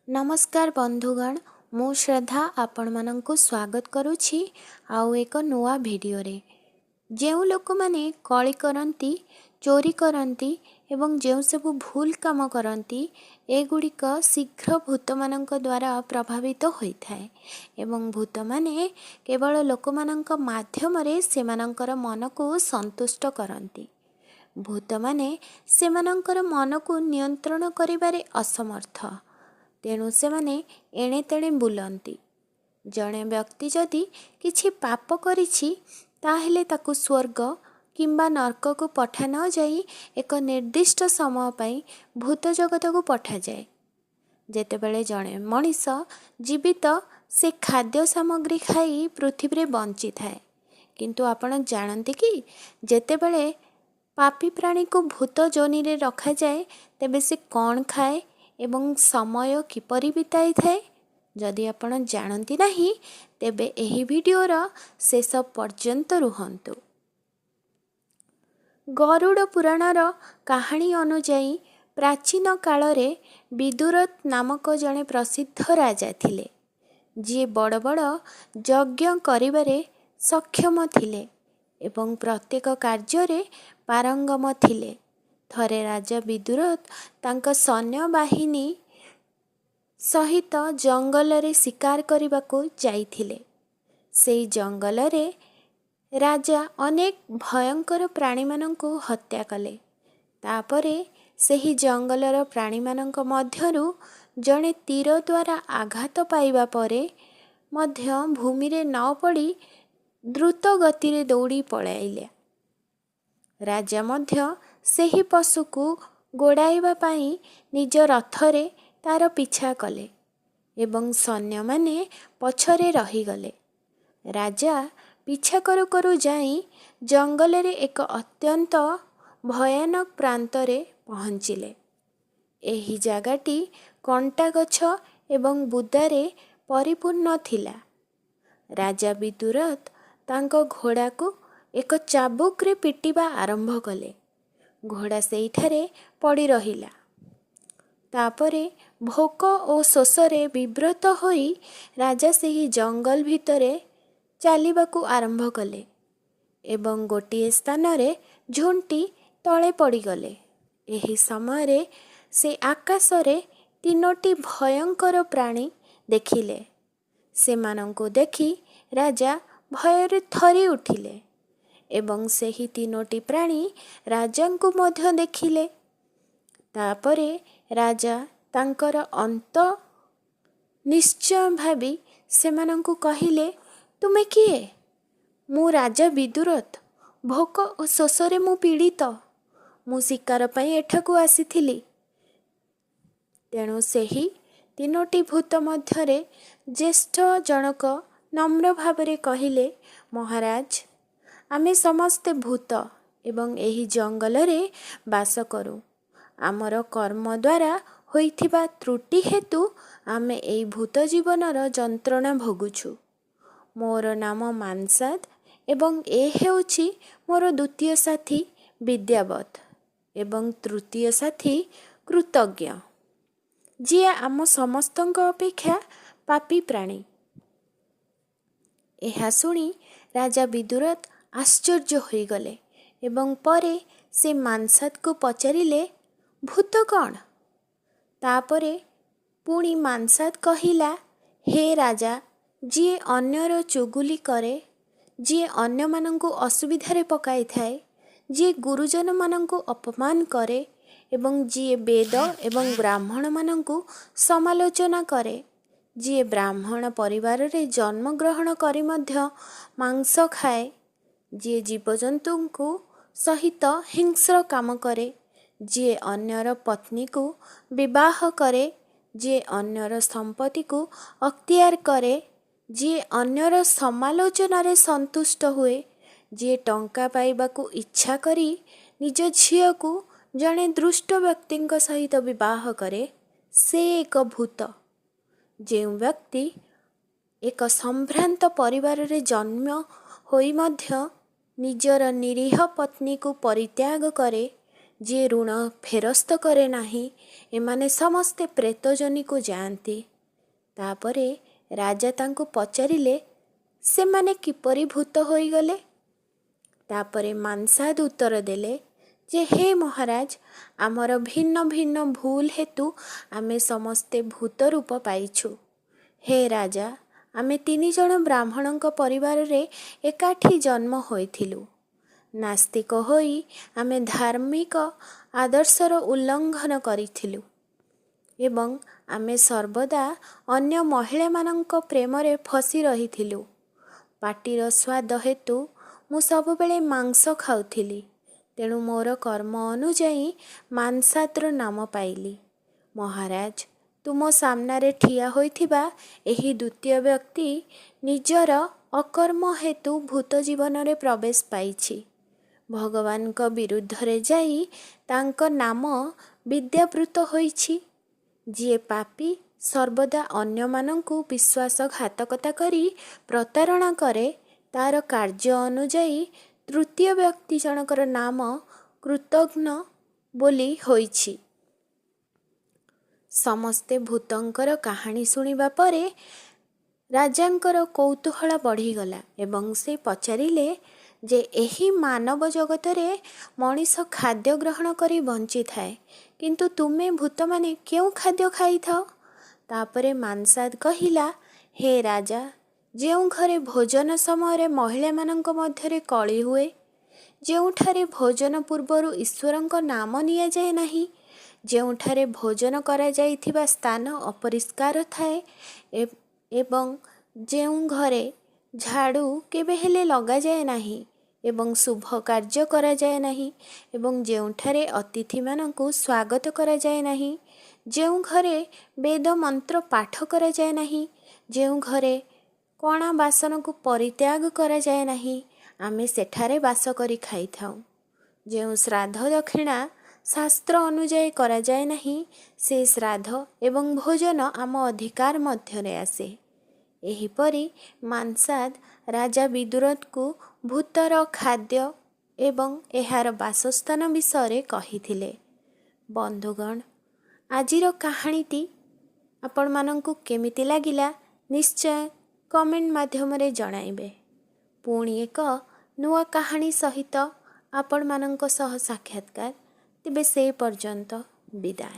नमस्कार बंधुगण, मु श्रद्धा आपण मानंकु स्वागत करुछि आउ एक नुआ भिडियो रे। जेउ लोक माने कଳି करंती, चोरी करंती एवं जेउ सबु भूल काम करंती एगुड़िक शीघ्र भूत मानंक द्वारा प्रभावित होइथाए एवं भूत माने केवल लोक मानंक माध्यम रे सेमानंकर मन को संतुष्ट करंती। भूत माने सेमानंकर मन को नियंत्रण करिबारे असमर्थ, तेणु से माने एणे तेणे बुलंती। जड़े व्यक्ति जदि किछि पाप करिछि ताहेले ताकु स्वर्ग किंबा नरक को पठा न जाई एक निर्दिष्ट समय पई भूत जगत को पठा जाए। जेतेबेले जड़े मनीष जीवित से खाद्य सामग्री खाई पृथ्वी रे बंची थाए, किंतु आपण जानते कि जेतेबेले पापी प्राणी को भूत जोनि रे रखा जाए तेबे से कौन खाए एवं समय किपरि बिताई थाए। जदि आपण जानती नहीं तेबे एही वीडियोर शेष पर्यंत रुहंतु। गरुड़ पुराणर कहानी अनुजाई प्राचीन काल रे विदुरथ नामक जड़े प्रसिद्ध राजा थिले, जी बड़ बड़ यज्ञ करिबारे सक्षम थिले एवं प्रत्येक कार्य रे पारंगम थिले। थरे राजा विदुरथ तांका सैन्य बाहिनी सहित जंगल रे शिकार करबाको जाइथिले। सेई जंगल रे राजा अनेक भयंकर प्राणी मानंको हत्या कले। तापरे सेही जंगलर प्राणी मानंक मध्यरु जणे तीर द्वारा आघात पाइबा परे मध्य भूमि रे न पड़ी द्रुत गति रे दौड़ी पळाइले। राजा मध्य सेही पशु को गोड़ाइबा पाई निज रथरे तार पीछा कले एवं सैन्य माने पछरे रहीगले। राजा पीछा करू करू जाई जंगल रे एक अत्यंत भयानक प्रांतरे पहुँचिले। एही जागाटी कंटा गछ एवं बुदारे परिपूर्ण थिला। राजा विदुरथ तांको घोड़ा को एक चाबुक रे पिटिबा आरंभ कले। घोड़ा सेइठारे पड़ी रहिला। तापरे भोक और शोषरे विव्रत होई राजा सेही जंगल भितरे चालिबाकू आरंभ कले एवं गोटिए स्थान रे झुंटी तले पड़ी गले। एही समय रे से आकाश रे तीनोटी भयंकर प्राणी देखिले। सेमानंको देखि राजा भୟରେ थरी उठिले एवं सेही तीनोटी प्राणी राजा को मध्य देखिले। तापरे राजा तांकर अंत निश्चय भावी सेमानंको कहिले, तुमे किए? मु राजा विदुरथ, भोक और शोषरे मु पीड़ित, मु शिकार पई एठाकू आसीथिली। तेणु सेही तीनोटी भूत मध्यरे ज्येष्ठ जनक नम्र भावरे कहिले, महाराज, आमे समस्ते भूत एवं एही जंगल रे बास करू। आमर कर्म द्वारा होइथिबा त्रुटि हेतु आमे एई भूत जीवनर जंत्रणा भोगुछु। मोर नाम मानसाद एवं ए हेउछि मोर द्वितीय साथी विद्यावत एवं तृतीय साथी कृतज्ञ, जी आम समस्तଙ୍କ अपेक्षा पापी प्राणी। एहा सुनी राजा विदुरथ आश्चर्य होई गले एवं परे से मानसाद को पचारिले, भूत कौन? तापरे पुणी मानसाद कहिला, हे राजा, जी अन्यर चुगुली करे, जी अन्य मानंको असुविधारे पकाई थाए, जी गुरुजन मानंको अपमान करे एवं जी वेद एवं ब्राह्मण मानंको समालोचना करे, जी ब्राह्मण परिवार रे जन्म ग्रहण करी मध्य मांस खाए, जी जीवजंतु को सहित हिंस्र काम करे, जी अन्यर पत्नी को विवाह करे, जी अन्यर संपत्ति को अख्तियार करे, जी अन्यर समालोचना रे संतुष्ट हुए, जी टंका पाइबा को इच्छा करी निज झियो को जड़े दुष्ट व्यक्ति सहित विवाह करे, से एक भूत। जो व्यक्ति एक संभ्रांत परिवार रे जन्म होई मध्य निजर निरीह पत्नी को परित्याग करे, ଯେ ଋଣ ଫେରସ୍ତ କରେ ନାହିଁ ଏମାନେ ସମସ୍ତେ ପ୍ରେତଜନିକୁ ଯାଆନ୍ତି। ତାପରେ ରାଜା ତାଙ୍କୁ ପଚାରିଲେ ସେମାନେ କିପରି ଭୂତ ହୋଇଗଲେ? ତାପରେ ମାଂସାଦ ଉତ୍ତର ଦେଲେ ଯେ ହେ ମହାରାଜ, ଆମର ଭିନ୍ନ ଭିନ୍ନ ଭୁଲ ହେତୁ ଆମେ ସମସ୍ତେ ଭୂତ ରୂପ ପାଇଛୁ। ହେ ରାଜା, ଆମେ 3 ଜଣ ବ୍ରାହ୍ମଣଙ୍କ ପରିବାରରେ ଏକାଠି ଜନ୍ମ ହୋଇଥିଲୁ। ନାସ୍ତିକ ହୋଇ ଆମେ ଧାର୍ମିକ ଆଦର୍ଶର ଉଲ୍ଲଙ୍ଘନ କରିଥିଲୁ ଏବଂ ଆମେ ସର୍ବଦା ଅନ୍ୟ ମହିଳାମାନଙ୍କ ପ୍ରେମରେ ଫସି ରହିଥିଲୁ। ପାଟିର ସ୍ୱାଦ ହେତୁ ମୁଁ ସବୁବେଳେ ମାଂସ ଖାଉଥିଲି, ତେଣୁ ମୋର କର୍ମ ଅନୁଯାୟୀ ମାଂସାଦ୍ର ନାମ ପାଇଲି। ମହାରାଜ, ତୁମ ସାମ୍ନାରେ ଠିଆ ହୋଇଥିବା ଏହି ଦ୍ୱିତୀୟ ବ୍ୟକ୍ତି ନିଜର ଅକର୍ମ ହେତୁ ଭୂତ ଜୀବନରେ ପ୍ରବେଶ ପାଇଛି। ଭଗବାନଙ୍କ ବିରୁଦ୍ଧରେ ଯାଇ ତାଙ୍କ ନାମ ବିଦ୍ୟାବୃତ ହୋଇଛି। ଯିଏ ପାପୀ ସର୍ବଦା ଅନ୍ୟମାନଙ୍କୁ ବିଶ୍ୱାସଘାତକତା କରି ପ୍ରତାରଣା କରେ, ତାର କାର୍ଯ୍ୟ ଅନୁଯାୟୀ ତୃତୀୟ ବ୍ୟକ୍ତି ଜଣକର ନାମ କୃତଘ୍ନ ବୋଲି ହୋଇଛି। ସମସ୍ତେ ଭୂତଙ୍କର କାହାଣୀ ଶୁଣିବା ପରେ ରାଜାଙ୍କର କୌତୂହଳ ବଢ଼ିଗଲା ଏବଂ ସେ ପଚାରିଲେ ଯେ ଏହି ମାନବ ଜଗତରେ ମଣିଷ ଖାଦ୍ୟ ଗ୍ରହଣ କରି ବଞ୍ଚିଥାଏ, କିନ୍ତୁ ତୁମେ ଭୂତମାନେ କେଉଁ ଖାଦ୍ୟ ଖାଇଥାଅ? ତାପରେ ମାଂସାଦ କହିଲା, ହେ ରାଜା, ଯେଉଁ ଘରେ ଭୋଜନ ସମୟରେ ମହିଳାମାନଙ୍କ ମଧ୍ୟରେ କଳି ହୁଏ, ଯେଉଁଠାରେ ଭୋଜନ ପୂର୍ବରୁ ଈଶ୍ୱରଙ୍କ ନାମ ନିଆଯାଏ ନାହିଁ, ଯେଉଁଠାରେ ଭୋଜନ କରାଯାଇଥିବା ସ୍ଥାନ ଅପରିଷ୍କାର ଥାଏ ଏବଂ ଯେଉଁ ଘରେ ଝାଡ଼ୁ କେବେ ହେଲେ ଲଗାଯାଏ ନାହିଁ ଏବଂ ଶୁଭ କାର୍ଯ୍ୟ କରାଯାଏ ନାହିଁ ଏବଂ ଯେଉଁଠାରେ ଅତିଥିମାନଙ୍କୁ ସ୍ୱାଗତ କରାଯାଏ ନାହିଁ, ଯେଉଁ ଘରେ ବେଦ ମନ୍ତ୍ର ପାଠ କରାଯାଏ ନାହିଁ, ଯେଉଁ ଘରେ କଣା ବାସନକୁ ପରିତ୍ୟାଗ କରାଯାଏ ନାହିଁ, ଆମେ ସେଠାରେ ବାସ କରି ଖାଇଥାଉ। ଯେଉଁ ଶ୍ରାଦ୍ଧ ଦକ୍ଷିଣା ଶାସ୍ତ୍ର ଅନୁଯାୟୀ କରାଯାଏ ନାହିଁ, ସେ ଶ୍ରାଦ୍ଧ ଏବଂ ଭୋଜନ ଆମ ଅଧିକାର ମଧ୍ୟରେ ଆସେ। ଏହିପରି ମାଂସାଦ ରାଜା ବିଦୁରକୁ ଭୂତର ଖାଦ୍ୟ ଏବଂ ଏହାର ବାସସ୍ଥାନ ବିଷୟରେ କହିଥିଲେ। ବନ୍ଧୁଗଣ, ଆଜିର କାହାଣୀଟି ଆପଣମାନଙ୍କୁ କେମିତି ଲାଗିଲା ନିଶ୍ଚୟ କମେଣ୍ଟ ମାଧ୍ୟମରେ ଜଣାଇବେ। ପୁଣି ଏକ ନୂଆ କାହାଣୀ ସହିତ ଆପଣମାନଙ୍କ ସହ ସାକ୍ଷାତକାର। ତେବେ ସେ ପର୍ଯ୍ୟନ୍ତ ବିଦାୟ।